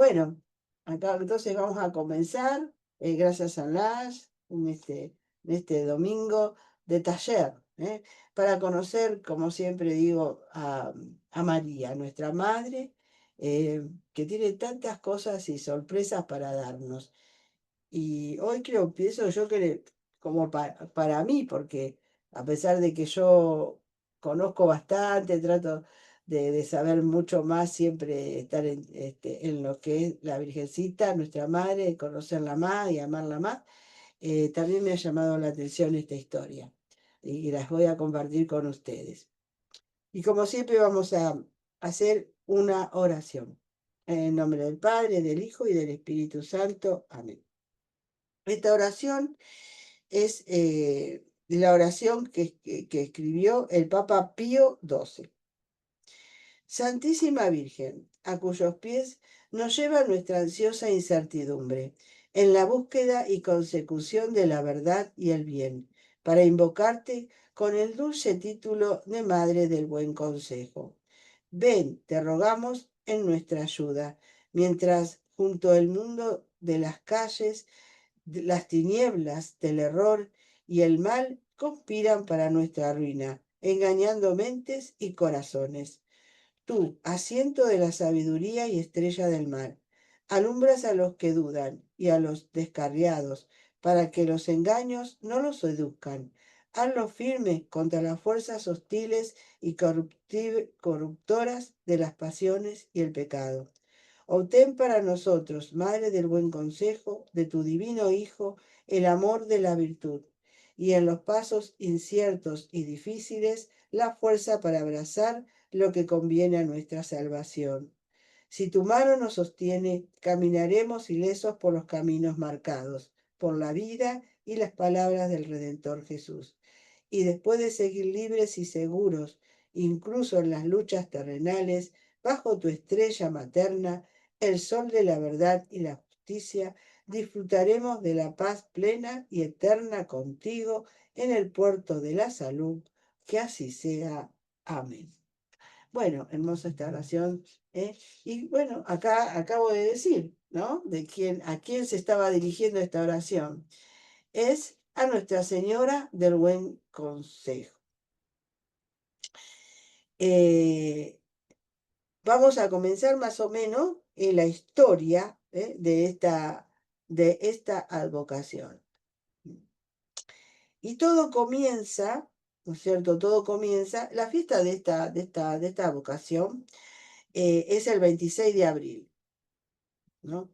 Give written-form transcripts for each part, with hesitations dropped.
Bueno, acá entonces vamos a comenzar, gracias a Lash, en este domingo de taller, para conocer, como siempre digo, a María, nuestra Madre, que tiene tantas cosas y sorpresas para darnos. Y hoy creo, pienso yo que como para mí, porque a pesar de que yo conozco bastante, trato de saber mucho más, siempre estar en lo que es la Virgencita, nuestra Madre, conocerla más y amarla más, también me ha llamado la atención esta historia y las voy a compartir con ustedes. Y como siempre vamos a hacer una oración. En el nombre del Padre, del Hijo y del Espíritu Santo. Amén. Esta oración es la oración que escribió el Papa Pío XII. Santísima Virgen, a cuyos pies nos lleva nuestra ansiosa incertidumbre, en la búsqueda y consecución de la verdad y el bien, para invocarte con el dulce título de Madre del Buen Consejo. Ven, te rogamos en nuestra ayuda, mientras junto al mundo de las calles las tinieblas del error y el mal conspiran para nuestra ruina, engañando mentes y corazones. Tú, asiento de la sabiduría y estrella del mar, alumbras a los que dudan y a los descarriados, para que los engaños no los seduzcan. Hazlos firme contra las fuerzas hostiles y corruptoras de las pasiones y el pecado. Obtén para nosotros, Madre del Buen Consejo, de tu divino Hijo, el amor de la virtud, y en los pasos inciertos y difíciles, la fuerza para abrazar lo que conviene a nuestra salvación. Si tu mano nos sostiene, caminaremos ilesos por los caminos marcados, por la vida y las palabras del Redentor Jesús. Y después de seguir libres y seguros, incluso en las luchas terrenales, bajo tu estrella materna, el sol de la verdad y la justicia, disfrutaremos de la paz plena y eterna contigo en el puerto de la salud. Que así sea. Amén. Bueno, hermosa esta oración. Y bueno, acá acabo de decir, ¿no? A quién se estaba dirigiendo esta oración. Es a Nuestra Señora del Buen Consejo. Eh, Vamos a comenzar más o menos en la historia de esta advocación. Y todo comienza, ¿no es cierto? Todo comienza, la fiesta de esta advocación es el 26 de abril, ¿no?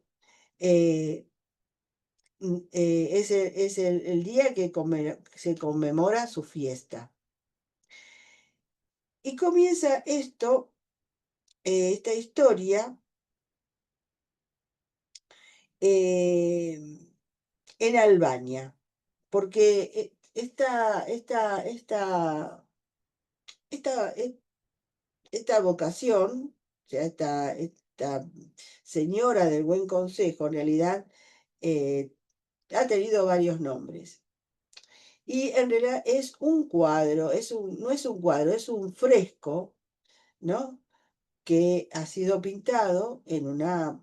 Eh, es el día que se conmemora su fiesta. Y comienza esta historia, eh, en Albania, porque esta, e- esta vocación, o sea, esta señora del Buen Consejo, en realidad ha tenido varios nombres. Y en realidad es un cuadro, no es un cuadro, es un fresco, ¿no? Que ha sido pintado en una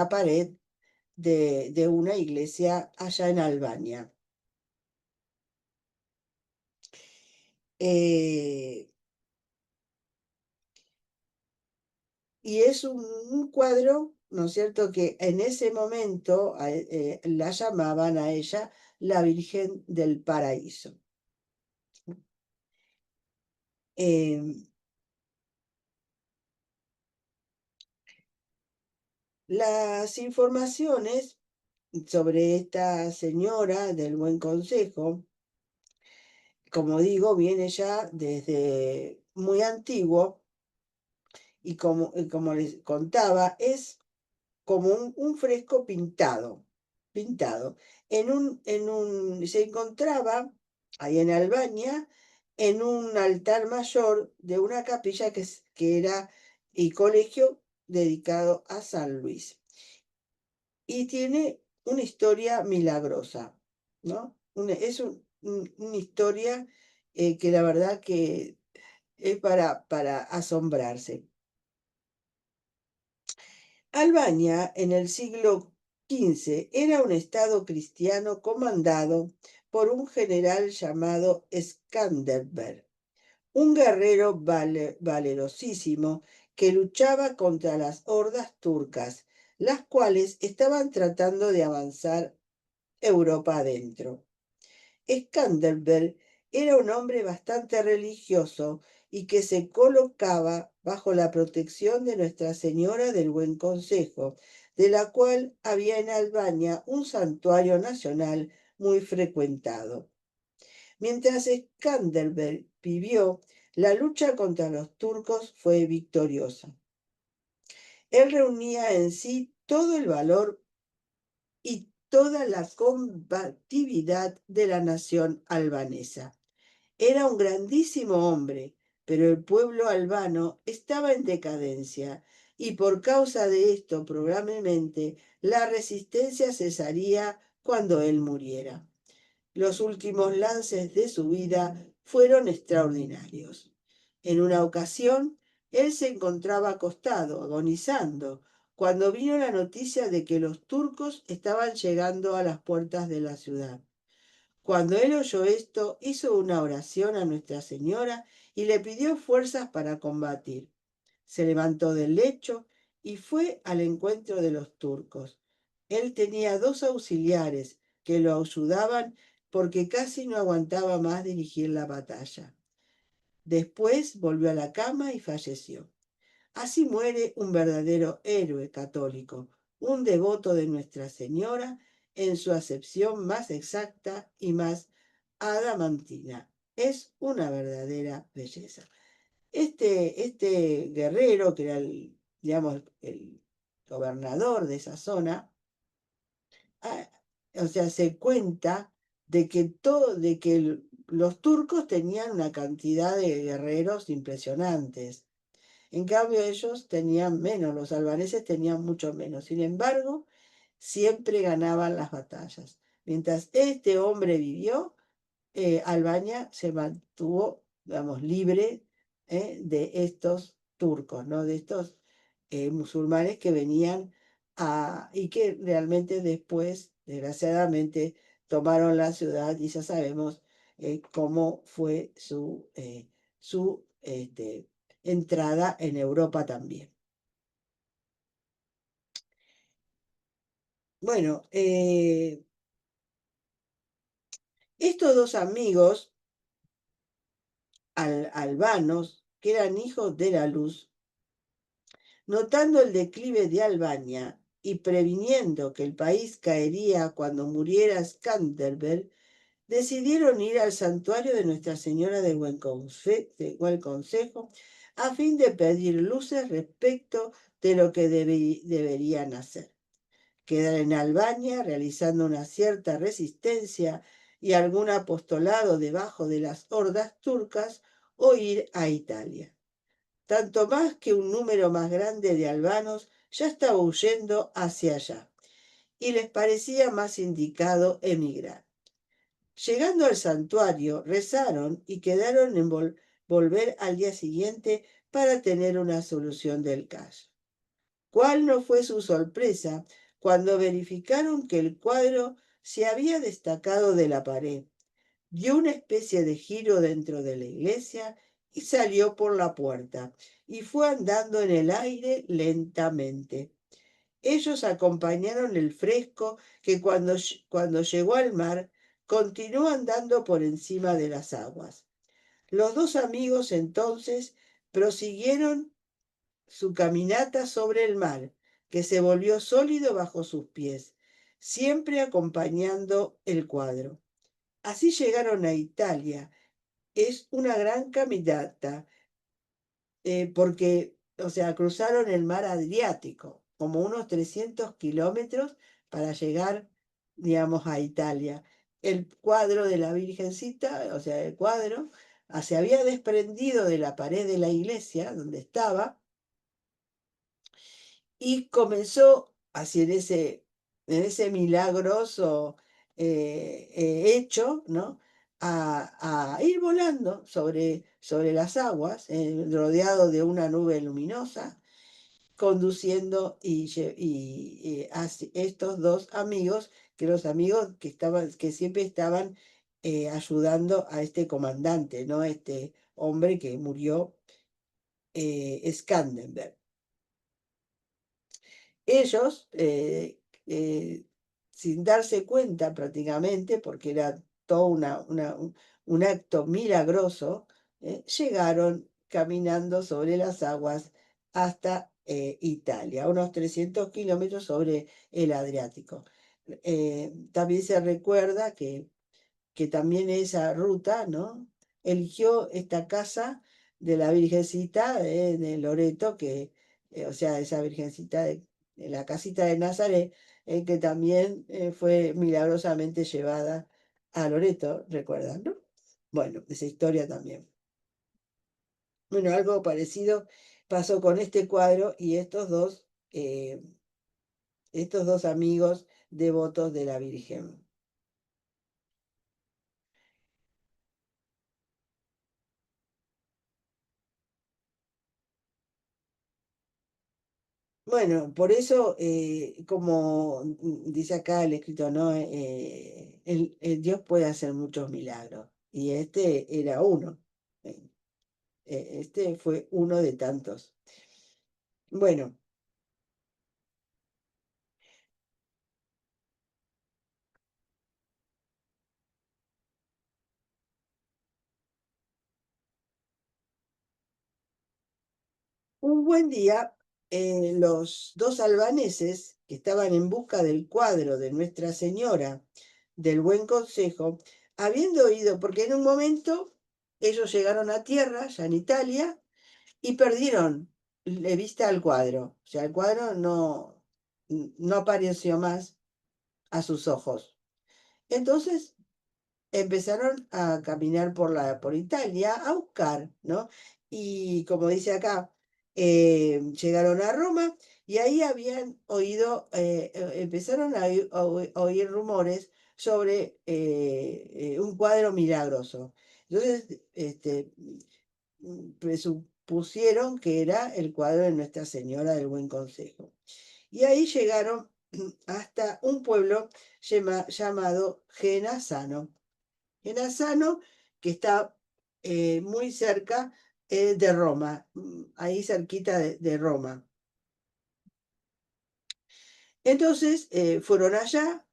pared de una iglesia allá en Albania. Eh, y es un cuadro, ¿no es cierto?, que en ese momento la llamaban a ella la Virgen del Paraíso. Em, las informaciones sobre esta señora del Buen Consejo, como digo, viene ya desde muy antiguo y como les contaba, es como un fresco pintado. Se encontraba ahí en Albania, en un altar mayor de una capilla que era y colegio dedicado a San Luis. Y tiene una historia milagrosa, ¿no? Una historia que la verdad que es para asombrarse. Albania en el siglo XV era un estado cristiano comandado por un general llamado Skanderbeg, un guerrero valerosísimo que luchaba contra las hordas turcas, las cuales estaban tratando de avanzar Europa adentro. Skanderbeg era un hombre bastante religioso y que se colocaba bajo la protección de Nuestra Señora del Buen Consejo, de la cual había en Albania un santuario nacional muy frecuentado. Mientras Skanderbeg vivió, la lucha contra los turcos fue victoriosa. Él reunía en sí todo el valor y toda la combatividad de la nación albanesa. Era un grandísimo hombre, pero el pueblo albano estaba en decadencia y por causa de esto probablemente la resistencia cesaría cuando él muriera. Los últimos lances de su vida fueron extraordinarios. En una ocasión, él se encontraba acostado, agonizando, cuando vino la noticia de que los turcos estaban llegando a las puertas de la ciudad. Cuando él oyó esto, hizo una oración a Nuestra Señora y le pidió fuerzas para combatir. Se levantó del lecho y fue al encuentro de los turcos. Él tenía dos auxiliares que lo ayudaban porque casi no aguantaba más dirigir la batalla. Después volvió a la cama y falleció. Así muere un verdadero héroe católico, un devoto de Nuestra Señora en su acepción más exacta y más adamantina. Es una verdadera belleza. Este guerrero, que era digamos, el gobernador de esa zona, ah, o sea, se cuenta de que los turcos tenían una cantidad de guerreros impresionantes. En cambio, ellos tenían menos, los albaneses tenían mucho menos. Sin embargo, siempre ganaban las batallas. Mientras este hombre vivió, Albania se mantuvo, digamos, libre de estos turcos, ¿no? De estos musulmanes que venían y que realmente después, desgraciadamente, tomaron la ciudad y ya sabemos cómo fue su entrada en Europa también. Bueno, estos dos amigos albanos, que eran hijos de la luz, notando el declive de Albania y previniendo que el país caería cuando muriera Skanderbeg, decidieron ir al santuario de Nuestra Señora del Buen Consejo a fin de pedir luces respecto de lo que deberían hacer. Quedar en Albania realizando una cierta resistencia y algún apostolado debajo de las hordas turcas o ir a Italia. Tanto más que un número más grande de albanos ya estaba huyendo hacia allá y les parecía más indicado emigrar. Llegando al santuario, rezaron y quedaron en volver al día siguiente para tener una solución del caso. ¿Cuál no fue su sorpresa cuando verificaron que el cuadro se había destacado de la pared, dio una especie de giro dentro de la iglesia y salió por la puerta, y fue andando en el aire lentamente? Ellos acompañaron el fresco que cuando llegó al mar continuó andando por encima de las aguas. Los dos amigos entonces prosiguieron su caminata sobre el mar, que se volvió sólido bajo sus pies, siempre acompañando el cuadro. Así llegaron a Italia. Es una gran caminata, porque, o sea, cruzaron el mar Adriático, como unos 300 kilómetros para llegar, digamos, a Italia. El cuadro de la Virgencita, o sea, el cuadro, se había desprendido de la pared de la iglesia donde estaba y comenzó así en ese milagroso hecho, ¿no? A ir volando sobre las aguas, rodeado de una nube luminosa, conduciendo estos dos amigos, que los amigos que siempre estaban ayudando a este comandante, ¿no? Este hombre que murió, Skanderbeg. Ellos, sin darse cuenta prácticamente, porque era todo un acto milagroso, llegaron caminando sobre las aguas hasta Italia, unos 300 kilómetros sobre el Adriático. También se recuerda que también esa ruta, ¿no? Eligió esta casa de la Virgencita de Loreto, o sea, esa Virgencita de la casita de Nazaret, que también fue milagrosamente llevada a Loreto, ¿recuerdan, no? Bueno, esa historia también. Bueno, algo parecido pasó con este cuadro y estos dos amigos devotos de la Virgen. Bueno, por eso, como dice acá el escrito, ¿no? El Dios puede hacer muchos milagros. Y este era uno. eh, Este fue uno de tantos. Bueno, un buen día, los dos albaneses que estaban en busca del cuadro de Nuestra Señora del Buen Consejo, habiendo oído, porque en un momento ellos llegaron a tierra, ya en Italia, y perdieron de vista al cuadro. O sea, el cuadro no apareció más a sus ojos. Entonces empezaron a caminar por Italia a buscar, ¿no? Y como dice acá, llegaron a Roma y ahí habían oído, empezaron a oír rumores sobre un cuadro milagroso. Entonces, presupusieron que era el cuadro de Nuestra Señora del Buen Consejo. Y ahí llegaron hasta un pueblo llamado Genazzano. Genazzano, que está muy cerca de Roma, ahí cerquita de Roma. Entonces fueron allá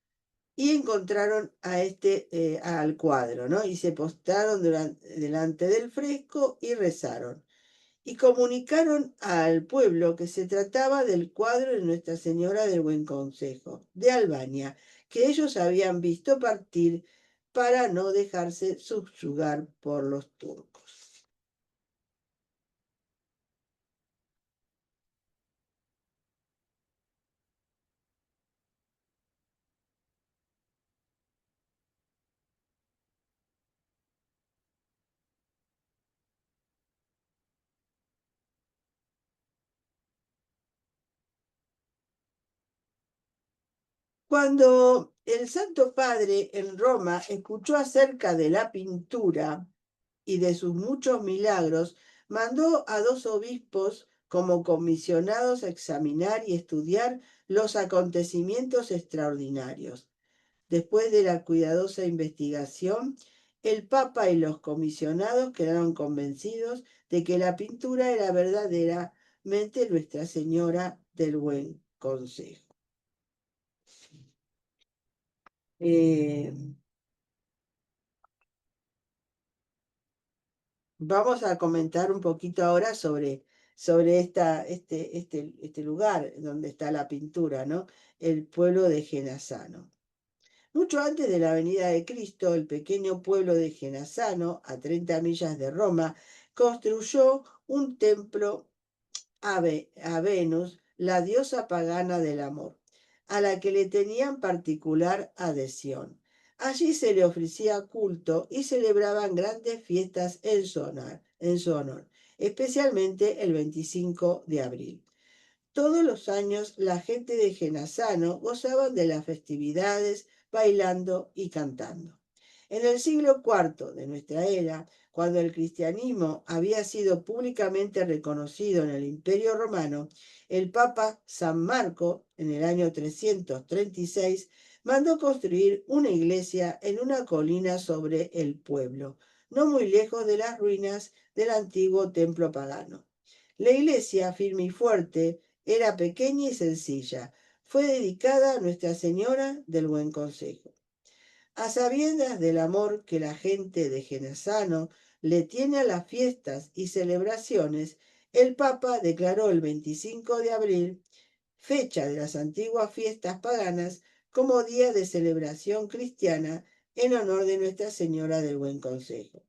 y encontraron al cuadro, ¿no? Y se postraron delante del fresco y rezaron. Y comunicaron al pueblo que se trataba del cuadro de Nuestra Señora del Buen Consejo, de Albania, que ellos habían visto partir para no dejarse subyugar por los turcos. Cuando el Santo Padre en Roma escuchó acerca de la pintura y de sus muchos milagros, mandó a dos obispos como comisionados a examinar y estudiar los acontecimientos extraordinarios. Después de la cuidadosa investigación, el Papa y los comisionados quedaron convencidos de que la pintura era verdaderamente Nuestra Señora del Buen Consejo. Eh, Vamos a comentar un poquito ahora sobre este lugar donde está la pintura, ¿no? El pueblo de Genazzano. Mucho antes de la venida de Cristo, el pequeño pueblo de Genazzano, a 30 millas de Roma, construyó un templo a Venus, la diosa pagana del amor, a la que le tenían particular adhesión. Allí se le ofrecía culto y celebraban grandes fiestas en su honor, especialmente el 25 de abril. Todos los años la gente de Genazzano gozaban de las festividades bailando y cantando. En el siglo IV de nuestra era, cuando el cristianismo había sido públicamente reconocido en el Imperio Romano, el Papa San Marco, en el año 336, mandó construir una iglesia en una colina sobre el pueblo, no muy lejos de las ruinas del antiguo templo pagano. La iglesia, firme y fuerte, era pequeña y sencilla. Fue dedicada a Nuestra Señora del Buen Consejo. A sabiendas del amor que la gente de Genazzano le tiene a las fiestas y celebraciones, el Papa declaró el 25 de abril, fecha de las antiguas fiestas paganas, como día de celebración cristiana en honor de Nuestra Señora del Buen Consejo.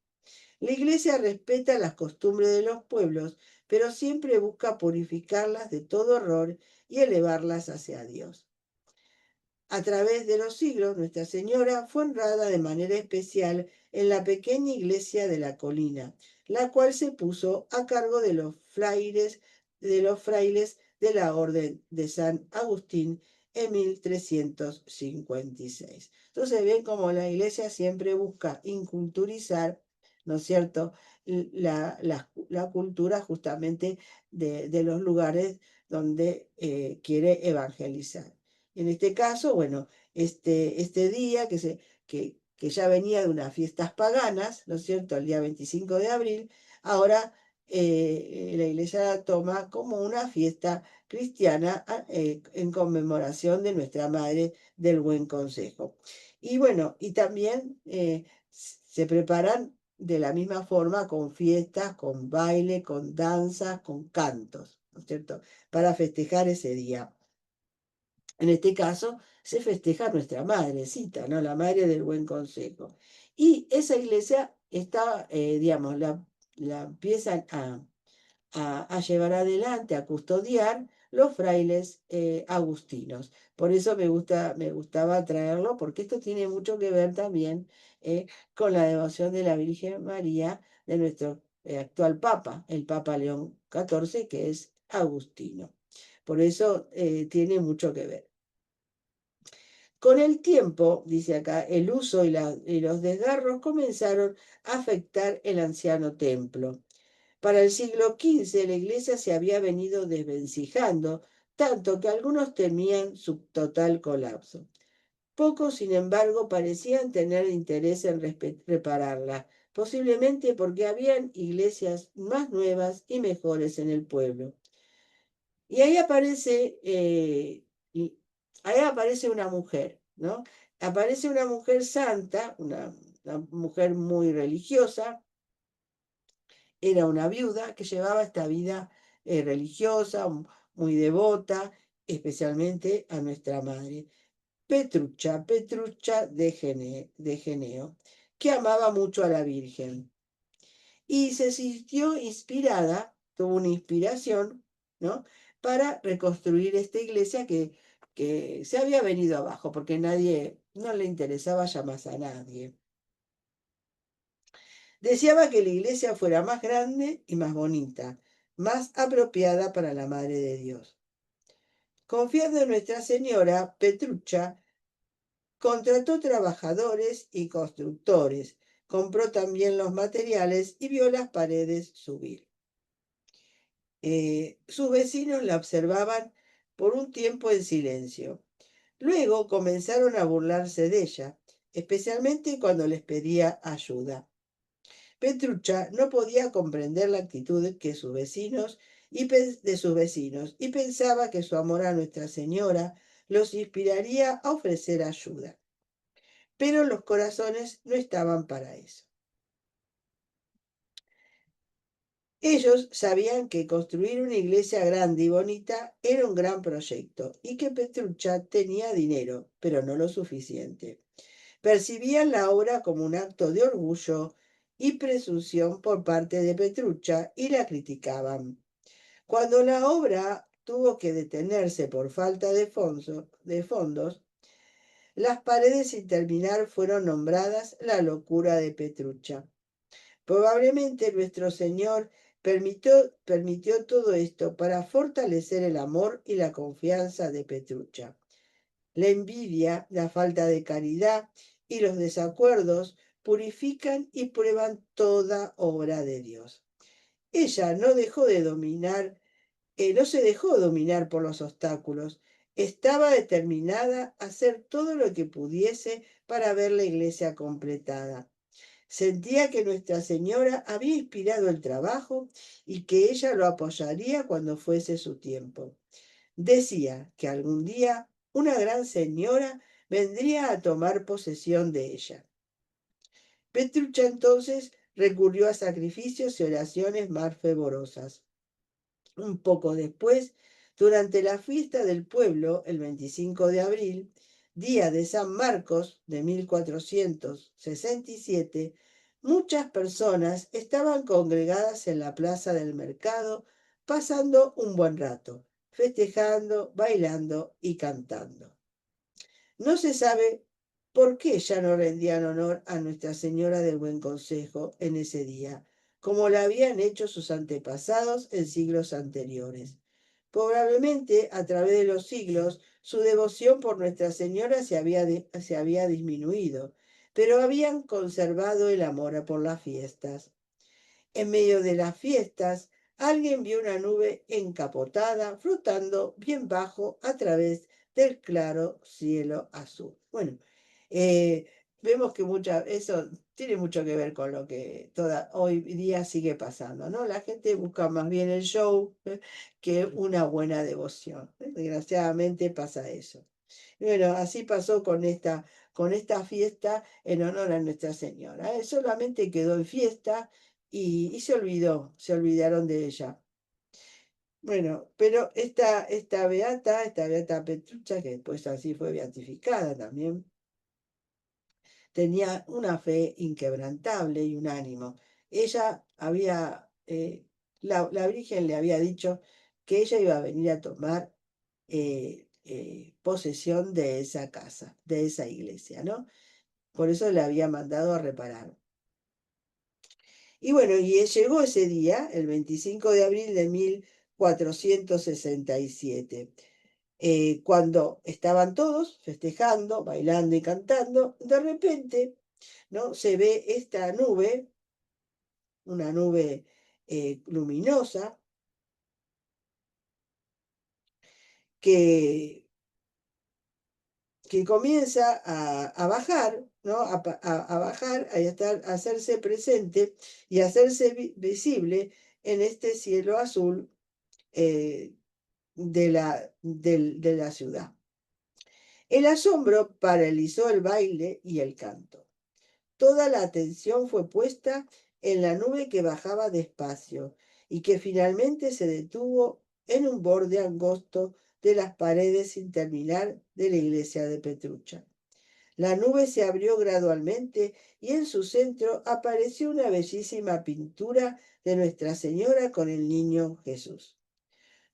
La Iglesia respeta las costumbres de los pueblos, pero siempre busca purificarlas de todo error y elevarlas hacia Dios. A través de los siglos, Nuestra Señora fue honrada de manera especial en la pequeña iglesia de la colina, la cual se puso a cargo de los frailes de la Orden de San Agustín en 1356. Entonces ven como la iglesia siempre busca inculturizar, ¿no es cierto?, la cultura justamente de los lugares donde quiere evangelizar. En este caso, bueno, este día que ya venía de unas fiestas paganas, ¿no es cierto?, el día 25 de abril, ahora la iglesia la toma como una fiesta cristiana en conmemoración de Nuestra Madre del Buen Consejo. Y bueno, y también se preparan de la misma forma con fiestas, con baile, con danzas, con cantos, ¿no es cierto?, para festejar ese día. En este caso, se festeja a nuestra madrecita, ¿no? La madre del Buen Consejo. Y esa iglesia está, digamos, la empiezan a llevar adelante, a custodiar los frailes agustinos. Por eso me gustaba traerlo, porque esto tiene mucho que ver también con la devoción de la Virgen María de nuestro actual Papa, el Papa León XIV, que es agustino. Por eso tiene mucho que ver. Con el tiempo, dice acá, el uso y los desgarros comenzaron a afectar el anciano templo. Para el siglo XV la iglesia se había venido desvencijando, tanto que algunos temían su total colapso. Pocos, sin embargo, parecían tener interés en repararla, posiblemente porque habían iglesias más nuevas y mejores en el pueblo. Y ahí aparece una mujer, ¿no? Aparece una mujer santa, una mujer muy religiosa, era una viuda que llevaba esta vida religiosa, muy devota, especialmente a nuestra madre, Petruccia de Geneo, que amaba mucho a la Virgen. Y se sintió inspirada, tuvo una inspiración, ¿no?, para reconstruir esta iglesia que se había venido abajo, porque no le interesaba ya más a nadie. Deseaba que la iglesia fuera más grande y más bonita, más apropiada para la Madre de Dios. Confiando en Nuestra Señora, Petruccia contrató trabajadores y constructores, compró también los materiales y vio las paredes subir. Sus vecinos la observaban por un tiempo en silencio. Luego comenzaron a burlarse de ella, especialmente cuando les pedía ayuda. Petruccia no podía comprender la actitud de sus vecinos y pensaba que su amor a Nuestra Señora los inspiraría a ofrecer ayuda. Pero los corazones no estaban para eso. Ellos sabían que construir una iglesia grande y bonita era un gran proyecto y que Petruccia tenía dinero, pero no lo suficiente. Percibían la obra como un acto de orgullo y presunción por parte de Petruccia y la criticaban. Cuando la obra tuvo que detenerse por falta de fondos, las paredes sin terminar fueron nombradas la locura de Petruccia. Probablemente nuestro Señor permitió todo esto para fortalecer el amor y la confianza de Petruccia. La envidia, la falta de caridad y los desacuerdos purifican y prueban toda obra de Dios. Ella no dejó de dominar, no se dejó dominar por los obstáculos. Estaba determinada a hacer todo lo que pudiese para ver la iglesia completada. Sentía que Nuestra Señora había inspirado el trabajo y que ella lo apoyaría cuando fuese su tiempo. Decía que algún día una gran señora vendría a tomar posesión de ella. Petrucha entonces recurrió a sacrificios y oraciones más fervorosas. Un poco después, durante la fiesta del pueblo, el 25 de abril, día de San Marcos de 1467, muchas personas estaban congregadas en la plaza del mercado, pasando un buen rato, festejando, bailando y cantando. No se sabe por qué ya no rendían honor a Nuestra Señora del Buen Consejo en ese día, como lo habían hecho sus antepasados en siglos anteriores. Probablemente a través de los siglos su devoción por Nuestra Señora se había disminuido, pero habían conservado el amor por las fiestas. En medio de las fiestas, alguien vio una nube encapotada flotando bien bajo a través del claro cielo azul. Bueno, eh, vemos que eso tiene mucho que ver con lo que hoy día sigue pasando, ¿no? La gente busca más bien el show que una buena devoción. Desgraciadamente pasa eso. Bueno, así pasó con esta fiesta en honor a Nuestra Señora. Solamente quedó en fiesta y se olvidaron de ella. Bueno, pero esta beata Petrucha, que después así fue beatificada también, tenía una fe inquebrantable y un ánimo. Ella la Virgen le había dicho que ella iba a venir a tomar posesión de esa casa, de esa iglesia, ¿no? Por eso le había mandado a reparar. Y bueno, llegó ese día, el 25 de abril de 1467, cuando estaban todos festejando, bailando y cantando, de repente, ¿no? Se ve esta nube, una nube luminosa, que, que comienza a bajar, ¿no? A bajar, a hacerse presente y a hacerse visible en este cielo azul eh, de la ciudad. El asombro paralizó el baile y el canto. Toda la atención fue puesta en la nube que bajaba despacio y que finalmente se detuvo en un borde angosto de las paredes sin terminar de la iglesia de Petrucha. La nube se abrió gradualmente y en su centro apareció una bellísima pintura de Nuestra Señora con el niño Jesús.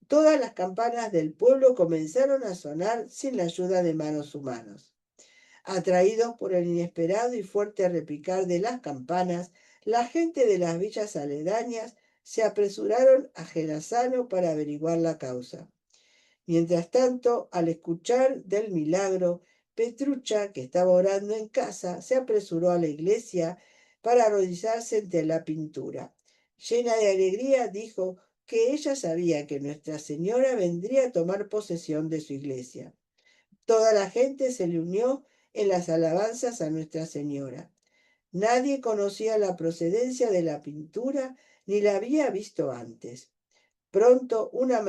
Todas las campanas del pueblo comenzaron a sonar sin la ayuda de manos humanas. Atraídos por el inesperado y fuerte repicar de las campanas, la gente de las villas aledañas se apresuraron a Genazzano para averiguar la causa. Mientras tanto, al escuchar del milagro, Petrucha, que estaba orando en casa, se apresuró a la iglesia para arrodillarse ante la pintura. Llena de alegría, dijo que ella sabía que Nuestra Señora vendría a tomar posesión de su iglesia. Toda la gente se le unió en las alabanzas a Nuestra Señora. Nadie conocía la procedencia de la pintura ni la había visto antes. Pronto una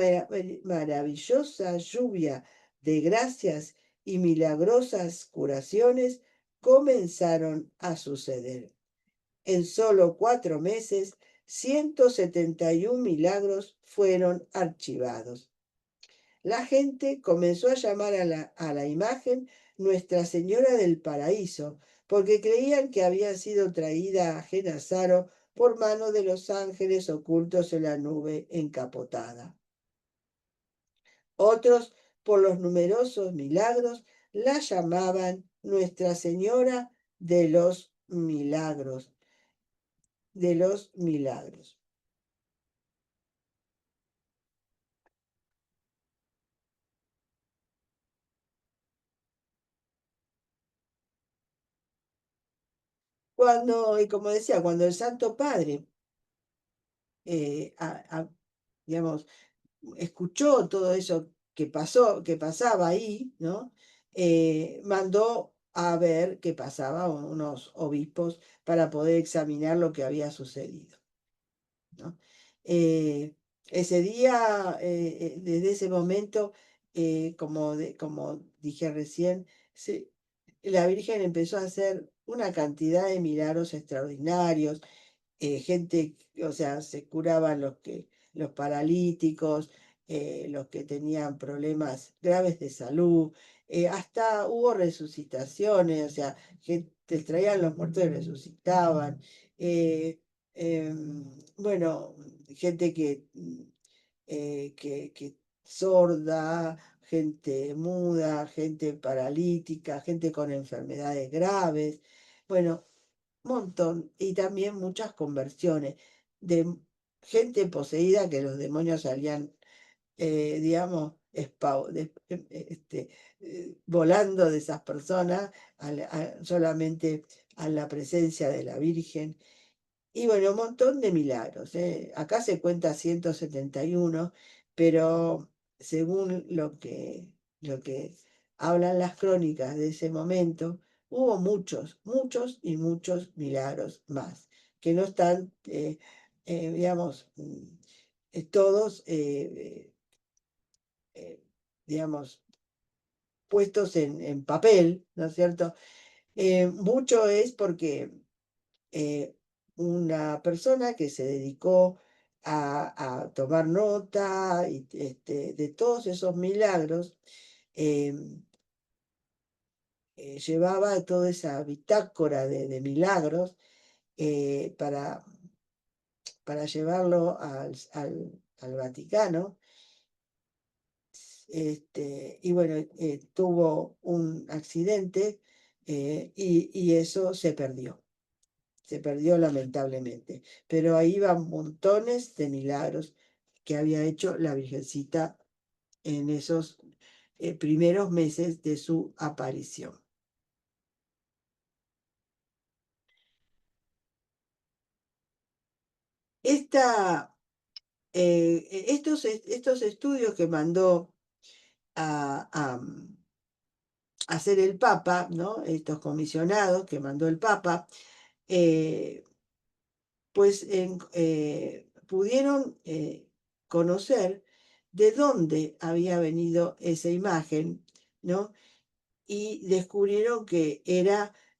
maravillosa lluvia de gracias y milagrosas curaciones comenzaron a suceder. En solo 4 meses, 171 milagros fueron archivados. La gente comenzó a llamar a la imagen Nuestra Señora del Paraíso, porque creían que había sido traída a Genazzaro por mano de los ángeles ocultos en la nube encapotada. Otros, por los numerosos milagros, la llamaban Nuestra Señora de los milagros. Cuando, y como decía, cuando el Santo Padre, eh, a- a- digamos, escuchó todo eso que pasó, que pasaba ahí, ¿no? Mandó a ver qué pasaba a unos obispos para poder examinar lo que había sucedido, ¿no? Eh, ese día, desde ese momento, como dije recién, la Virgen empezó a hacer una cantidad de milagros extraordinarios, gente, o sea, se curaban los paralíticos, los que tenían problemas graves de salud, hasta hubo resucitaciones, o sea, gente traían los muertos y resucitaban. eh, bueno, gente que sorda, gente muda, gente paralítica, gente con enfermedades graves. Bueno, montón. Y también muchas conversiones de gente poseída que los demonios salían, digamos, volando de esas personas solamente a la presencia de la Virgen. Y bueno, un montón de milagros, ¿eh? Acá se cuenta 171, pero según lo que hablan las crónicas de ese momento, hubo muchos, muchos y muchos milagros más, que no están, digamos, todos, digamos, puestos en papel, ¿no es cierto? Mucho es porque eh, una persona que se dedicó a tomar nota de todos esos milagros, em, llevaba toda esa bitácora de milagros para llevarlo al Vaticano. Y bueno, tuvo un accidente y eso se perdió lamentablemente, pero ahí van montones de milagros que había hecho la Virgencita en esos primeros meses de su aparición. Esta, estos estudios que mandó a hacer el Papa, ¿no? Estos comisionados que mandó el Papa, eh, pues pudieron conocer de dónde había venido esa imagen, ¿no? Y descubrieron que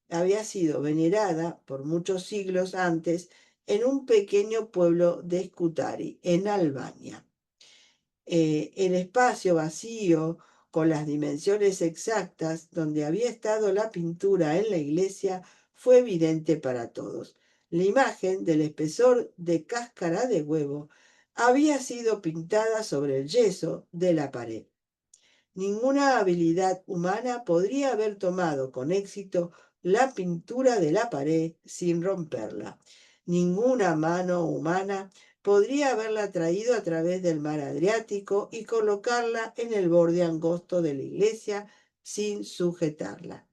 había sido venerada por muchos siglos antes en un pequeño pueblo de Scutari, en Albania. El espacio vacío con las dimensiones exactas donde había estado la pintura en la iglesia fue evidente para todos. La imagen del espesor de cáscara de huevo había sido pintada sobre el yeso de la pared. Ninguna habilidad humana podría haber tomado con éxito la pintura de la pared sin romperla. Ninguna mano humana podría haberla traído a través del mar Adriático y colocarla en el borde angosto de la iglesia sin sujetarla.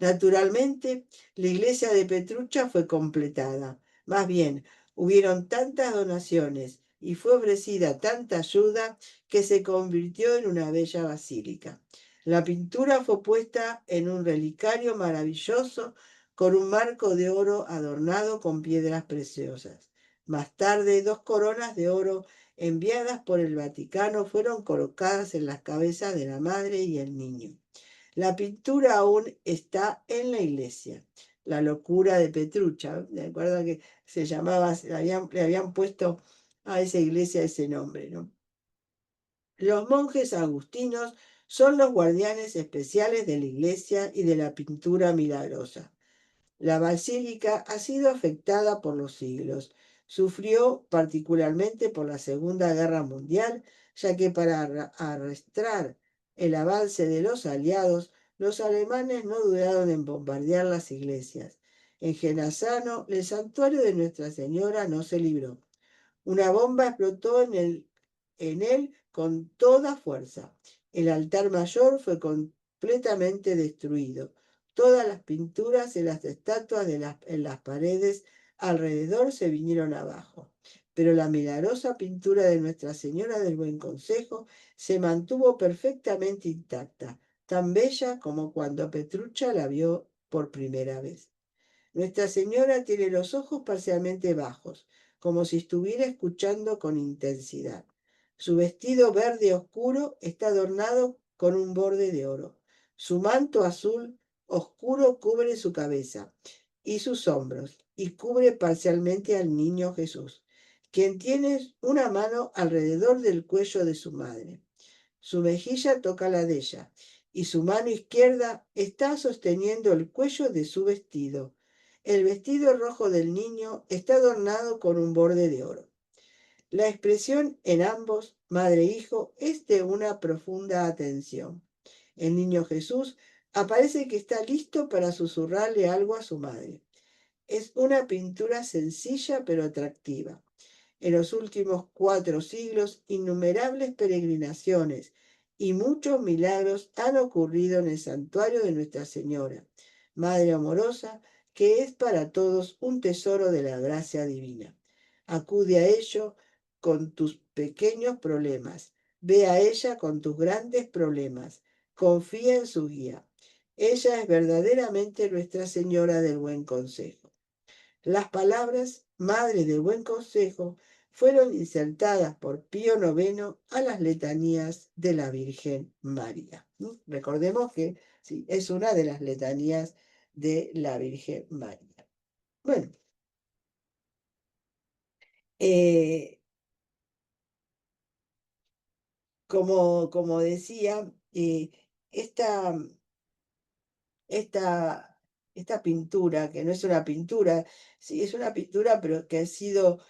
Naturalmente, la iglesia de Petrucha fue completada. Más bien, hubieron tantas donaciones y fue ofrecida tanta ayuda que se convirtió en una bella basílica. La pintura fue puesta en un relicario maravilloso con un marco de oro adornado con piedras preciosas. Más tarde, dos coronas de oro enviadas por el Vaticano fueron colocadas en las cabezas de la madre y el niño. La pintura aún está en la iglesia. La locura de Petrucha, ¿de acuerdo? Que se llamaba, le habían puesto a esa iglesia ese nombre, ¿no? Los monjes agustinos son los guardianes especiales de la iglesia y de la pintura milagrosa. La basílica ha sido afectada por los siglos. Sufrió particularmente por la Segunda Guerra Mundial, ya que para arrastrar el avance de los aliados, los alemanes no dudaron en bombardear las iglesias. En Genazzano, el santuario de Nuestra Señora no se libró. Una bomba explotó en él con toda fuerza. El altar mayor fue completamente destruido. Todas las pinturas en las estatuas en las paredes alrededor se vinieron abajo, pero la milagrosa pintura de Nuestra Señora del Buen Consejo se mantuvo perfectamente intacta, tan bella como cuando Petruccia la vio por primera vez. Nuestra Señora tiene los ojos parcialmente bajos, como si estuviera escuchando con intensidad. Su vestido verde oscuro está adornado con un borde de oro. Su manto azul oscuro cubre su cabeza y sus hombros y cubre parcialmente al niño Jesús, quien tiene una mano alrededor del cuello de su madre. Su mejilla toca la de ella y su mano izquierda está sosteniendo el cuello de su vestido. El vestido rojo del niño está adornado con un borde de oro. La expresión en ambos, madre e hijo, es de una profunda atención. El niño Jesús aparece que está listo para susurrarle algo a su madre. Es una pintura sencilla pero atractiva. En los últimos 4 siglos, innumerables peregrinaciones y muchos milagros han ocurrido en el santuario de Nuestra Señora, Madre amorosa, que es para todos un tesoro de la gracia divina. Acude a ello con tus pequeños problemas. Ve a ella con tus grandes problemas. Confía en su guía. Ella es verdaderamente Nuestra Señora del Buen Consejo. Las palabras Madre del Buen Consejo fueron insertadas por Pío IX a las letanías de la Virgen María. Recordemos que sí, es una de las letanías de la Virgen María. Bueno, eh, como decía, esta, esta, esta pintura, que no es una pintura, sí, es una pintura, pero que ha sido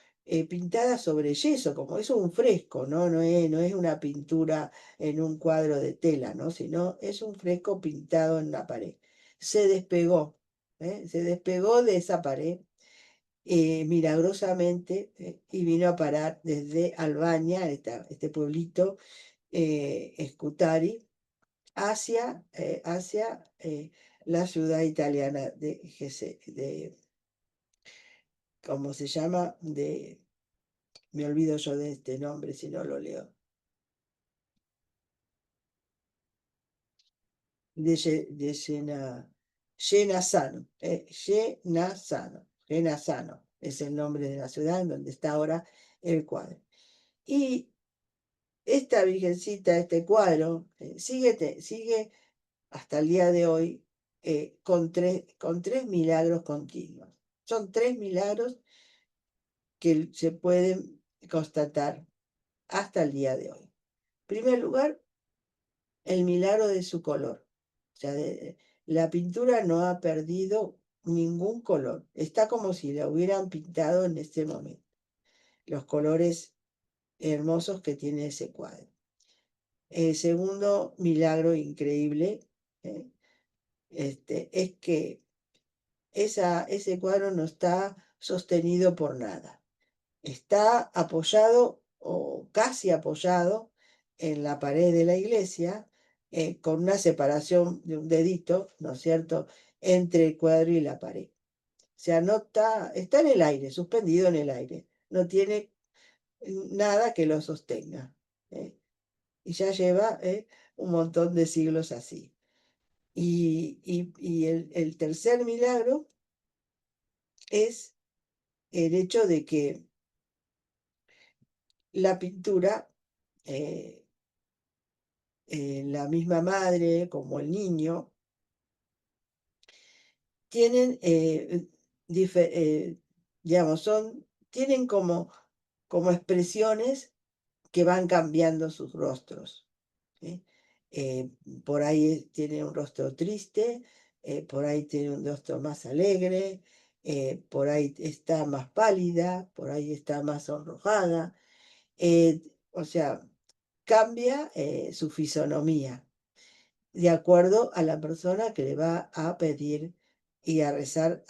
pintada sobre yeso, como es un fresco, ¿no? No es una pintura en un cuadro de tela, ¿no? Sino es un fresco pintado en la pared. Se despegó, se despegó de esa pared milagrosamente y vino a parar desde Albania, este pueblito, Scutari, hacia la ciudad italiana ¿cómo se llama? Me olvido yo de este nombre si no lo leo. De Llenasano, Llenasano es el nombre de la ciudad en donde está ahora el cuadro. Y esta virgencita, este cuadro, sigue hasta el día de hoy con tres milagros continuos. Son 3 milagros que se pueden constatar hasta el día de hoy. En primer lugar, el milagro de su color. O sea, la pintura no ha perdido ningún color. Está como si la hubieran pintado en este momento. Los colores hermosos que tiene ese cuadro. El segundo milagro increíble ¿eh? Es que ese cuadro no está sostenido por nada. Está apoyado o casi apoyado en la pared de la iglesia, con una separación de un dedito, ¿no es cierto?, entre el cuadro y la pared. O sea, no está en el aire, suspendido en el aire. No tiene nada que lo sostenga. ¿eh? Y ya lleva un montón de siglos así. Y el tercer milagro es el hecho de que la pintura, la misma madre como el niño, tienen, digamos, tienen como expresiones que van cambiando sus rostros. ¿sí? Por ahí tiene un rostro triste, por ahí tiene un rostro más alegre, por ahí está más pálida, por ahí está más sonrojada. O sea, cambia su fisonomía de acuerdo a la persona que le va a pedir y a rezar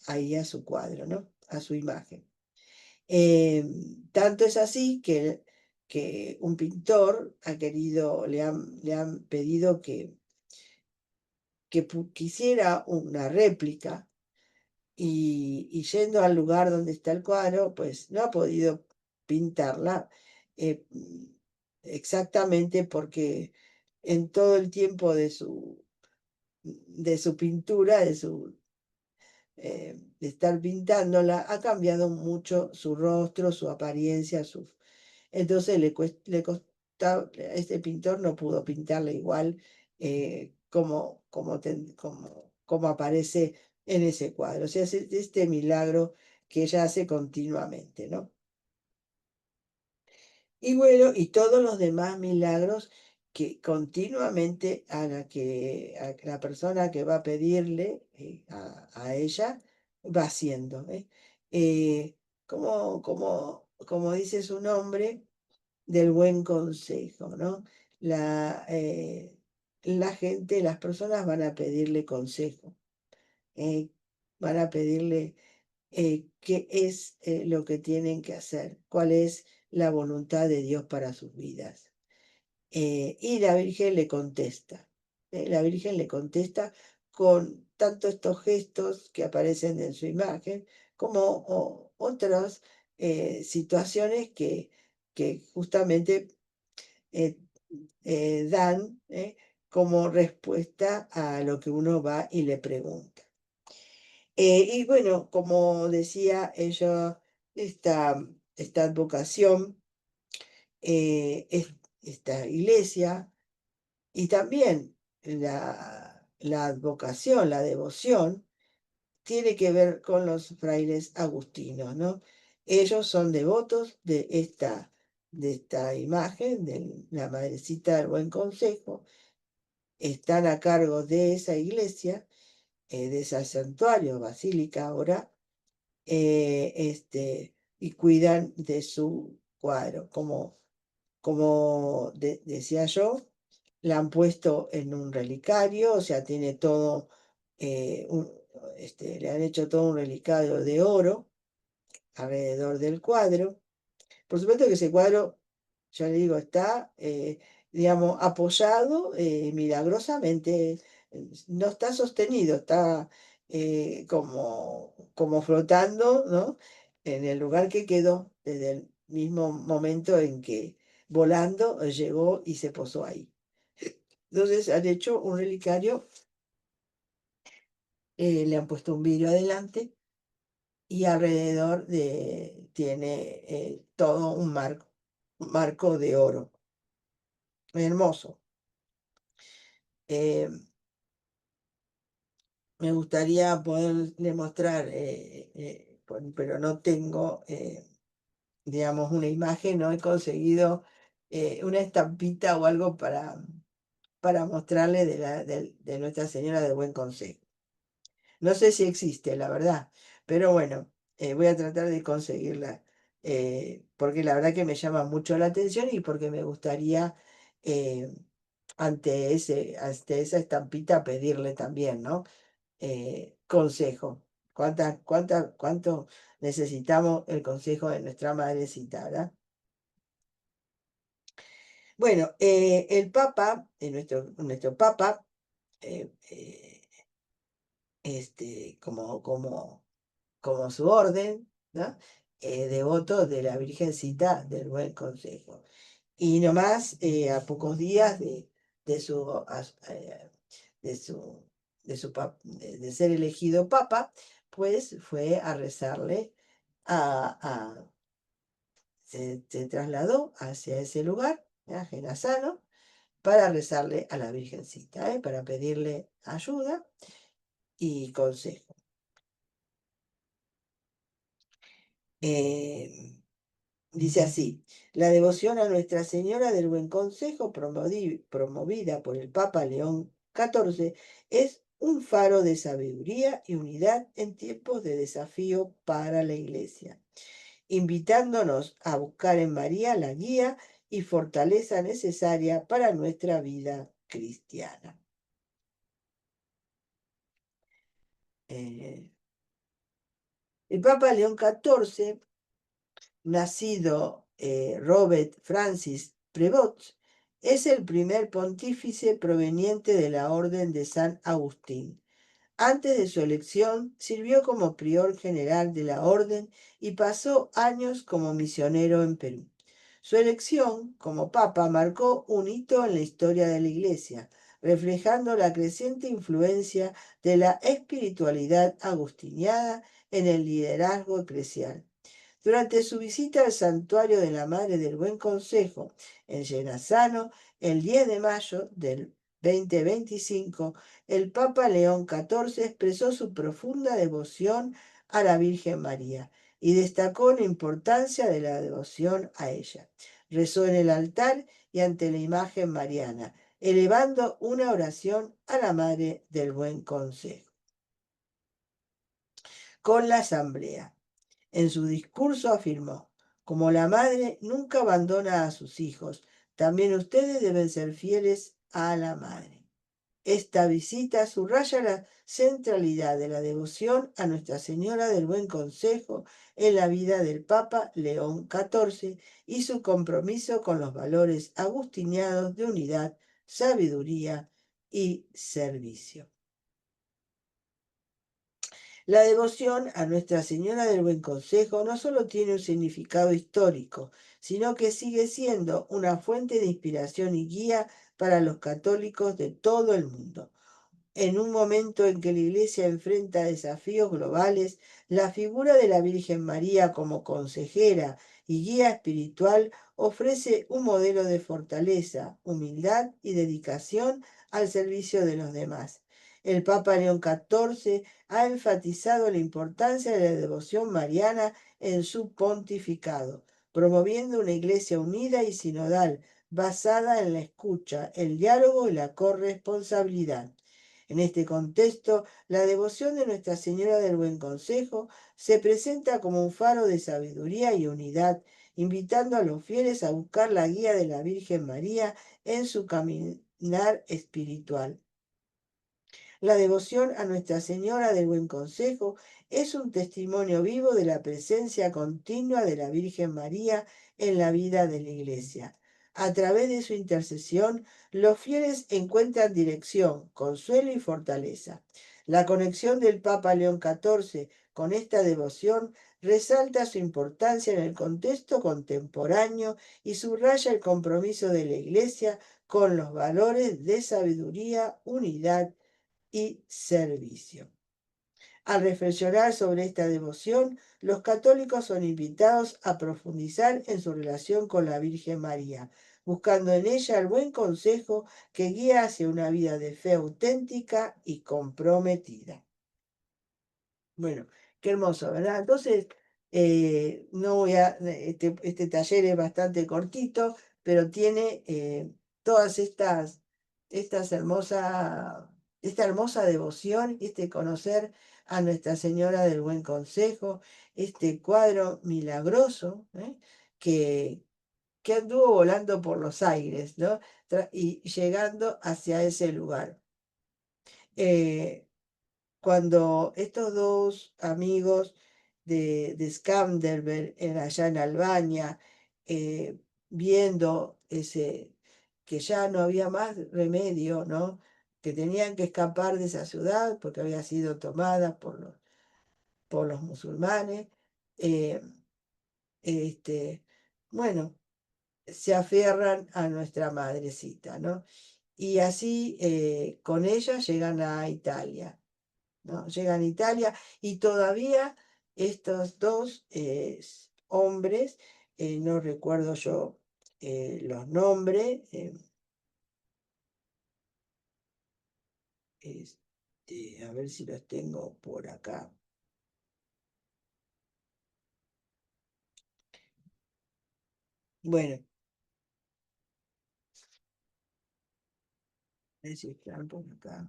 ahí a su cuadro, ¿no? A su imagen. Tanto es así que un pintor le han pedido que quisiera una réplica y yendo al lugar donde está el cuadro, pues no ha podido pintarla exactamente porque en todo el tiempo de su pintura, de estar pintándola, ha cambiado mucho su rostro, su apariencia, entonces le costaba, este pintor no pudo pintarla igual como aparece en ese cuadro. O sea, es este milagro que ella hace continuamente, ¿no? Y bueno, y todos los demás milagros que continuamente haga que la persona que va a pedirle a ella va haciendo. Como dice su nombre, del buen consejo, ¿no? La gente, las personas van a pedirle consejo, eh, van a pedirle qué es lo que tienen que hacer, cuál es la voluntad de Dios para sus vidas. Y la Virgen le contesta, la Virgen le contesta con tanto estos gestos que aparecen en su imagen, como otras situaciones que justamente eh, dan como respuesta a lo que uno va y le pregunta. Y bueno, como decía ella, esta advocación, esta iglesia y también la advocación, la devoción, tiene que ver con los frailes agustinos, ¿no? Ellos son devotos de esta imagen, de la Madrecita del Buen Consejo, están a cargo de esa iglesia, de ese santuario, basílica ahora, y cuidan de su cuadro. Como decía yo, la han puesto en un relicario, o sea, tiene todo, le han hecho todo un relicario de oro alrededor del cuadro. Por supuesto que ese cuadro, ya le digo, está, digamos, apoyado milagrosamente, no está sostenido, está como flotando, ¿no? En el lugar que quedó desde el mismo momento en que volando llegó y se posó ahí. Entonces han hecho un relicario, le han puesto un vidrio adelante y alrededor tiene todo un marco de oro. Hermoso. Eh, Me gustaría poderle mostrar, pero no tengo, digamos, una imagen, no he conseguido una estampita o algo para mostrarle de Nuestra Señora del Buen Consejo. No sé si existe, la verdad, pero bueno, voy a tratar de conseguirla, porque la verdad que me llama mucho la atención y porque me gustaría eh, ante esa estampita pedirle también, ¿no? Consejo. ¿Cuánto necesitamos el consejo de nuestra madrecita, ¿verdad? Bueno, el Papa, nuestro Papa, eh, eh, como su orden, ¿no? Devoto de la Virgencita del Buen Consejo. Y nomás a pocos días de su, de su, de ser elegido papa, pues fue a rezarle, se trasladó hacia ese lugar, a Genazzano, para rezarle a la Virgencita, para pedirle ayuda y consejo. Eh, Dice así, la devoción a Nuestra Señora del Buen Consejo, promovida por el Papa León XIV, es un faro de sabiduría y unidad en tiempos de desafío para la Iglesia, invitándonos a buscar en María la guía y fortaleza necesaria para nuestra vida cristiana. Eh, el Papa León XIV, nacido Robert Francis Prevost, Es el primer pontífice proveniente de la Orden de San Agustín. Antes de su elección, sirvió como prior general de la orden y pasó años como misionero en Perú. Su elección como papa marcó un hito en la historia de la Iglesia, reflejando la creciente influencia de la espiritualidad agustiniana en el liderazgo eclesial. Durante su visita al santuario de la Madre del Buen Consejo en Llenazano, el 10 de mayo del 2025, el Papa León XIV expresó su profunda devoción a la Virgen María y destacó la importancia de la devoción a ella. Rezó en el altar y ante la imagen mariana, elevando una oración a la Madre del Buen Consejo. Con la Asamblea. En su discurso afirmó, como la madre nunca abandona a sus hijos, también ustedes deben ser fieles a la madre. Esta visita subraya la centralidad de la devoción a Nuestra Señora del Buen Consejo en la vida del Papa León XIV y su compromiso con los valores agustinianos de unidad, sabiduría y servicio. La devoción a Nuestra Señora del Buen Consejo no solo tiene un significado histórico, sino que sigue siendo una fuente de inspiración y guía para los católicos de todo el mundo. En un momento en que la Iglesia enfrenta desafíos globales, la figura de la Virgen María como consejera y guía espiritual ofrece un modelo de fortaleza, humildad y dedicación al servicio de los demás. El Papa León XIV ha enfatizado la importancia de la devoción mariana en su pontificado, promoviendo una iglesia unida y sinodal basada en la escucha, el diálogo y la corresponsabilidad. En este contexto, la devoción de Nuestra Señora del Buen Consejo se presenta como un faro de sabiduría y unidad, invitando a los fieles a buscar la guía de la Virgen María en su caminar espiritual. La devoción a Nuestra Señora del Buen Consejo es un testimonio vivo de la presencia continua de la Virgen María en la vida de la Iglesia. A través de su intercesión, los fieles encuentran dirección, consuelo y fortaleza. La conexión del Papa León XIV con esta devoción resalta su importancia en el contexto contemporáneo y subraya el compromiso de la Iglesia con los valores de sabiduría, unidad y servicio. Al reflexionar sobre esta devoción, los católicos son invitados a profundizar en su relación con la Virgen María, buscando en ella el buen consejo que guía hacia una vida de fe auténtica y comprometida. Bueno, qué hermoso, ¿verdad? Entonces, no voy a, este taller es bastante cortito, pero tiene todas estas esta hermosa devoción, este conocer a Nuestra Señora del Buen Consejo, este cuadro milagroso, que, que anduvo volando por los aires, ¿no? Y llegando hacia ese lugar. Eh, Cuando estos dos amigos de Skanderbeg allá en Albania, viendo que ya no había más remedio, ¿no? Que tenían que escapar de esa ciudad porque había sido tomada por los musulmanes, eh, este, bueno, se aferran a nuestra madrecita, ¿no? Y así con ella llegan a Italia. ¿No? Llegan a Italia y todavía estos dos hombres, no recuerdo yo los nombres, a ver si los tengo por acá. Bueno, a ver si están por acá.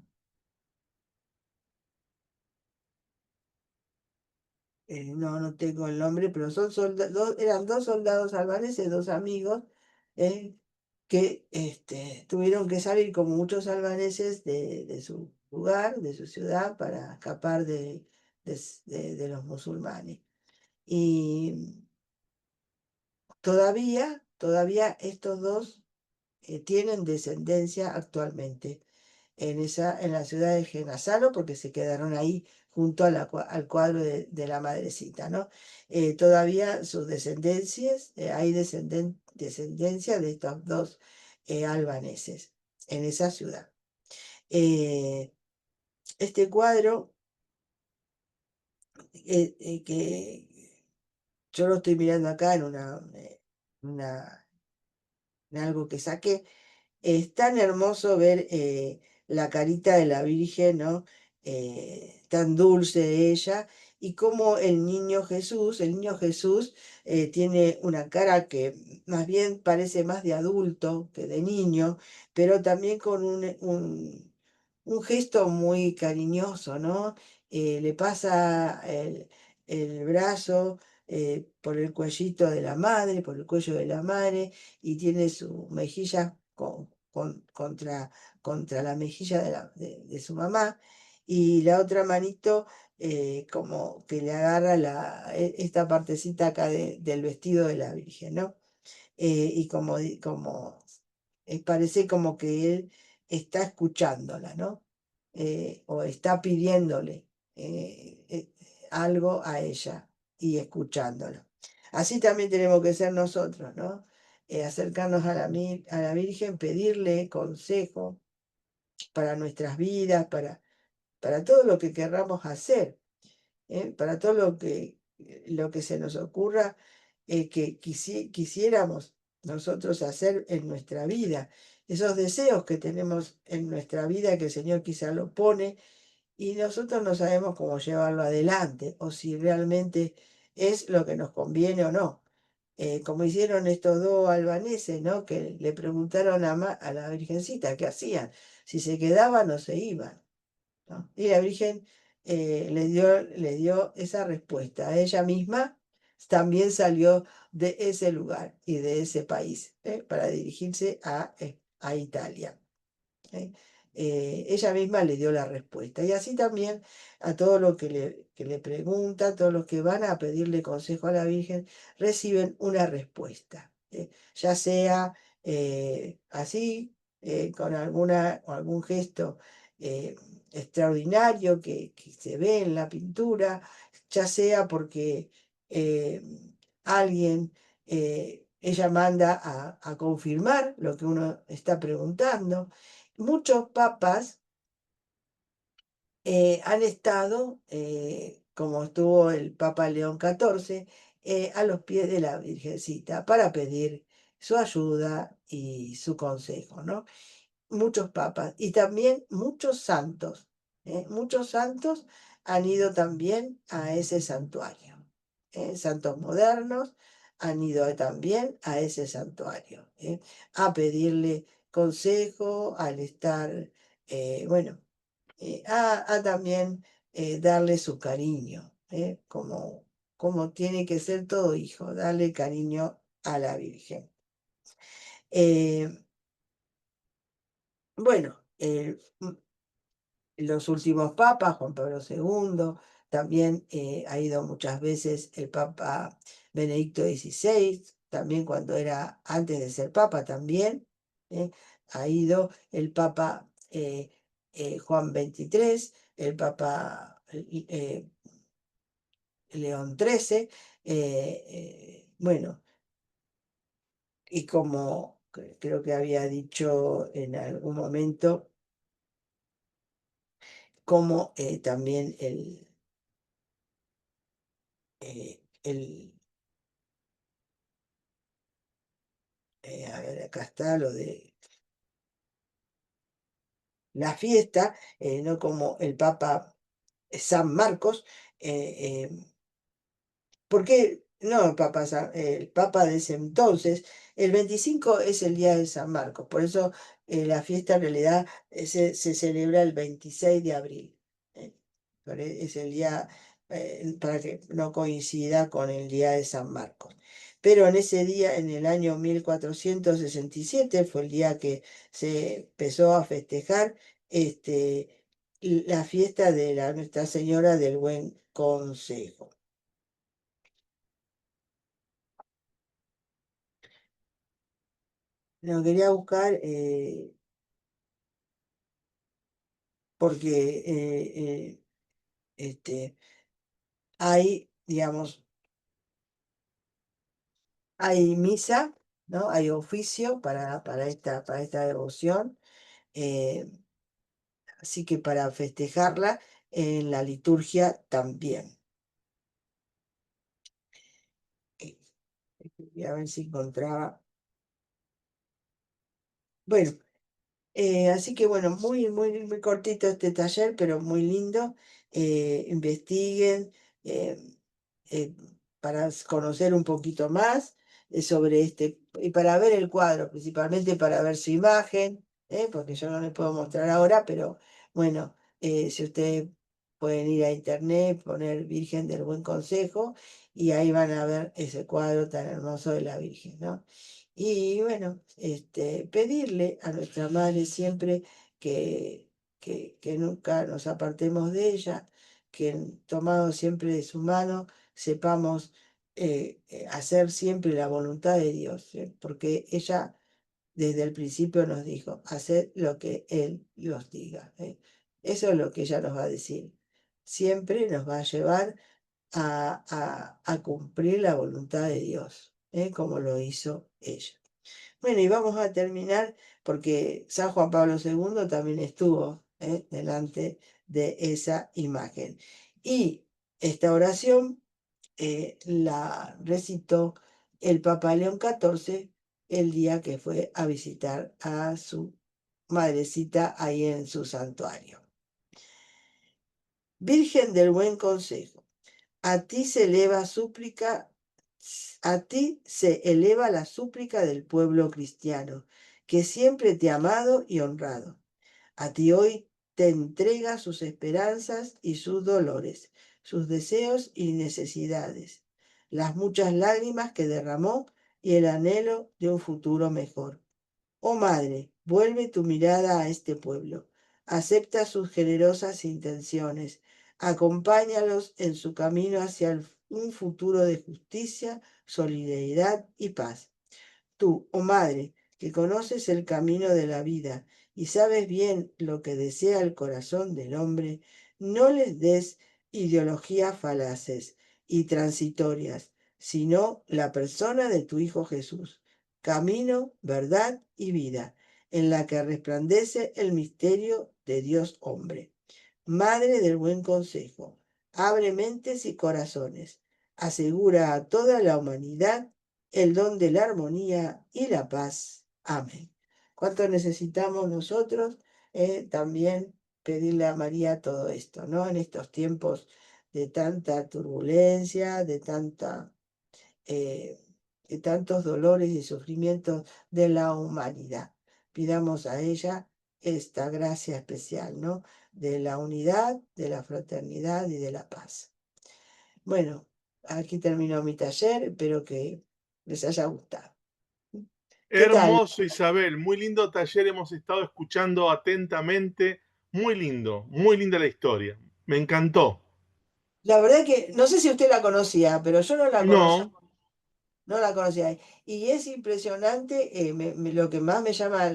No, no tengo el nombre, pero son eran dos soldados albaneses, dos amigos, eh, que tuvieron que salir como muchos albaneses de su lugar, de su ciudad, para escapar de los musulmanes. Y todavía estos dos tienen descendencia actualmente en la ciudad de Genazzaro, porque se quedaron ahí junto a al cuadro de la madrecita, ¿no? Todavía sus descendencias, hay descendencia de estos dos albaneses en esa ciudad. Eh, este cuadro, que yo lo estoy mirando acá una- en algo que saqué. Es tan hermoso ver la carita de la Virgen, ¿no? Tan dulce ella, y cómo el niño Jesús tiene una cara que más bien parece más de adulto que de niño, pero también con un gesto muy cariñoso, ¿no? Le pasa el brazo por el cuellito de la madre, por el cuello de la madre, y tiene su mejilla contra la mejilla de su mamá, y la otra manito como que le agarra esta partecita acá del vestido de la Virgen, ¿no? Y parece como que él está escuchándola, ¿no? O está pidiéndole algo a ella y escuchándola. Así también tenemos que ser nosotros, ¿no? Acercarnos a la Virgen, pedirle consejo para nuestras vidas, para todo lo que querramos hacer, para todo lo que se nos ocurra, que quisiéramos nosotros hacer en nuestra vida. Esos deseos que tenemos en nuestra vida, que el Señor quizá lo pone, y nosotros no sabemos cómo llevarlo adelante, o si realmente es lo que nos conviene o no. Como hicieron estos dos albaneses, ¿no? Que le preguntaron a la Virgencita qué hacían, si se quedaban o se iban, ¿no? Y la Virgen le dio esa respuesta. Ella misma también salió de ese lugar y de ese país, para dirigirse a Italia. ¿eh? Ella misma le dio la respuesta. Y así también a todos los que le preguntan, todos los que van a pedirle consejo a la Virgen, reciben una respuesta. Ya sea así, con algún gesto eh, extraordinario que se ve en la pintura, ya sea porque eh, alguien, ella manda a confirmar lo que uno está preguntando. Muchos papas han estado, como estuvo el Papa León XIV, a los pies de la Virgencita para pedir su ayuda y su consejo, ¿no? Muchos papas y también muchos santos. Muchos santos han ido también a ese santuario. Santos modernos han ido también a ese santuario, a pedirle consejo, al estar, bueno, a también darle su cariño, como tiene que ser todo hijo, darle cariño a la Virgen. Eh, bueno, los últimos papas, Juan Pablo II, también ha ido muchas veces el Papa Benedicto XVI, también cuando era antes de ser papa también, ha ido el Papa Juan XXIII, el Papa León XIII, bueno, y como creo que había dicho en algún momento, como también a ver, acá está lo de la fiesta, no como el Papa San Marcos, eh, ¿por qué? No, el Papa de ese entonces, el 25 es el día de San Marcos, por eso la fiesta en realidad se celebra el 26 de abril. eh, es el día, para que no coincida con el día de San Marcos. Pero en ese día, en el año 1467, fue el día que se empezó a festejar la fiesta de la Nuestra Señora del Buen Consejo. No, quería buscar porque este, hay, digamos, hay misa, ¿no? Hay oficio para esta devoción. eh, Así que para festejarla en la liturgia también. Eh, Voy a ver si encontraba. Bueno, así que bueno, muy cortito este taller, pero muy lindo. Investiguen eh, eh, para conocer un poquito más sobre este, y para ver el cuadro, principalmente para ver su imagen, porque yo no les puedo mostrar ahora, pero bueno, si ustedes pueden ir a internet, poner Virgen del Buen Consejo, y ahí van a ver ese cuadro tan hermoso de la Virgen, ¿no? Y bueno, pedirle a nuestra madre siempre que nunca nos apartemos de ella, que tomados siempre de su mano, sepamos hacer siempre la voluntad de Dios, porque ella desde el principio nos dijo, haced lo que Él os diga. Eso es lo que ella nos va a decir. Siempre nos va a llevar a cumplir la voluntad de Dios, como lo hizo ella. Bueno, y vamos a terminar porque San Juan Pablo II también estuvo delante de esa imagen. Y esta oración la recitó el Papa León XIV el día que fue a visitar a su madrecita ahí en su santuario. Virgen del Buen Consejo. A ti se eleva súplica, a ti se eleva la súplica del pueblo cristiano, que siempre te ha amado y honrado. A ti hoy te entrega sus esperanzas y sus dolores, sus deseos y necesidades, las muchas lágrimas que derramó y el anhelo de un futuro mejor. Oh Madre, vuelve tu mirada a este pueblo, acepta sus generosas intenciones, acompáñalos en su camino hacia un futuro de justicia, solidaridad y paz. Tú, oh Madre, que conoces el camino de la vida y sabes bien lo que desea el corazón del hombre, no les des ideologías falaces y transitorias, sino la persona de tu Hijo Jesús, camino, verdad y vida, en la que resplandece el misterio de Dios hombre. Madre del buen consejo, abre mentes y corazones, asegura a toda la humanidad el don de la armonía y la paz. Amén. ¿Cuánto necesitamos nosotros también pedirle a María todo esto, ¿no? En estos tiempos de tanta turbulencia, eh, de tantos dolores y sufrimientos de la humanidad. Pidamos a ella esta gracia especial, ¿no? De la unidad, de la fraternidad y de la paz. Bueno, aquí terminó mi taller, espero que les haya gustado. ¿Qué tal? Hermoso, Isabel. Muy lindo taller. Hemos estado escuchando atentamente. Muy linda la historia. Me encantó. La verdad que no sé si usted la conocía, pero yo no la conocía. No, No la conocía. Y es impresionante, lo que más me llama,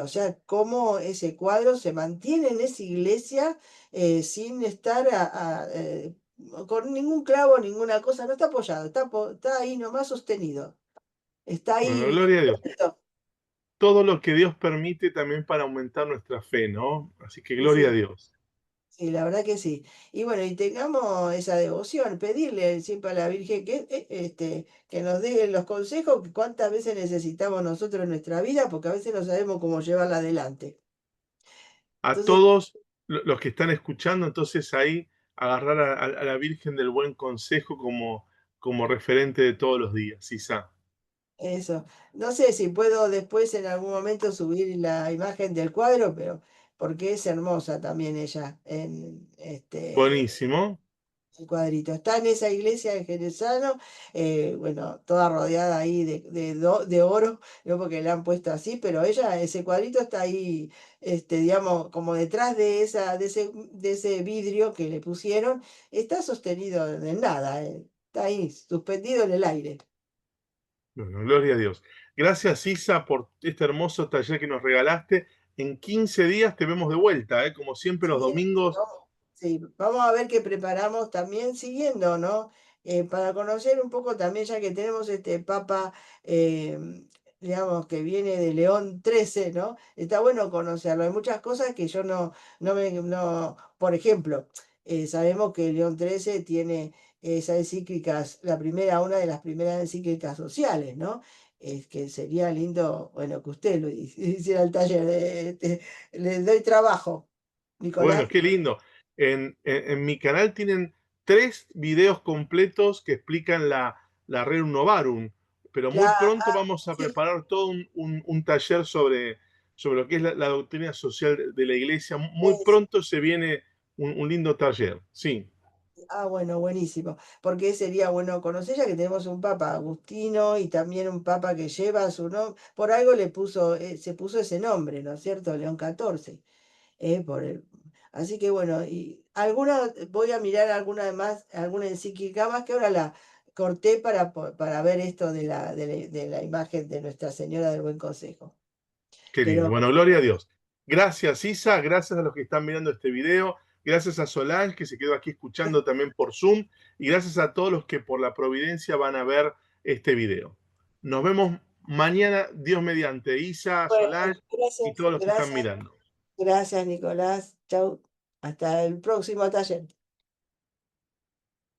o sea, cómo ese cuadro se mantiene en esa iglesia sin estar con ningún clavo, ninguna cosa, no está apoyado, está ahí nomás sostenido. Está bueno, ahí. gloria a Dios. Todo lo que Dios permite también para aumentar nuestra fe, ¿no? Así que Sí, gloria a sí. Dios. Sí, la verdad que sí. Y bueno, y tengamos esa devoción, pedirle siempre a la Virgen que nos dé los consejos que cuántas veces necesitamos nosotros en nuestra vida, porque a veces no sabemos cómo llevarla adelante. A Entonces, todos los que están escuchando, entonces ahí agarrar a la Virgen del Buen Consejo como referente de todos los días, Isa. eso. No sé si puedo después en algún momento subir la imagen del cuadro, pero porque es hermosa también ella en Buenísimo. el cuadrito. Está en esa iglesia de Jerezano, bueno, toda rodeada ahí de oro, no porque la han puesto así, pero ella, ese cuadrito está ahí, digamos, como detrás de ese vidrio que le pusieron, está sostenido en nada, está ahí, suspendido en el aire. Bueno, gloria a Dios. Gracias, Isa, por este hermoso taller que nos regalaste. En 15 días te vemos de vuelta, ¿eh? Como siempre, los Sí, domingos. sí, vamos a ver qué preparamos también siguiendo, ¿no? Para conocer un poco también, ya que tenemos este Papa, eh, digamos, que viene de León XIII, ¿no? Está bueno conocerlo. Hay muchas cosas que yo no, por ejemplo, sabemos que León XIII tiene esas encíclicas, una de las primeras encíclicas sociales, ¿no? Es que sería lindo, bueno, que usted lo hiciera el taller, le doy trabajo. Bueno, Nicolás, qué lindo. En mi canal tienen 3 videos completos que explican la Rerum Novarum, pero muy pronto vamos a sí, preparar todo un taller sobre lo que es la doctrina social de la iglesia. Muy es- pronto se viene un lindo taller. Sí, bueno, buenísimo, porque sería bueno conocer ya que tenemos un papa Agustino y también un papa que lleva su nombre, por algo se puso ese nombre, ¿no es cierto? León XIV, por así que bueno, voy a mirar alguna más, alguna encíclica más que ahora la corté para ver esto de la imagen de Nuestra Señora del Buen Consejo. qué lindo. Pero Bueno, gloria a Dios. Gracias, Isa. Gracias a los que están mirando este video. Gracias a Solange, que se quedó aquí escuchando también por Zoom. Y gracias a todos los que por la providencia van a ver este video. Nos vemos mañana, Dios mediante. Isa, bueno, Solange y gracias, todos los que están gracias. mirando. Gracias, Nicolás. Chau. Hasta el próximo taller.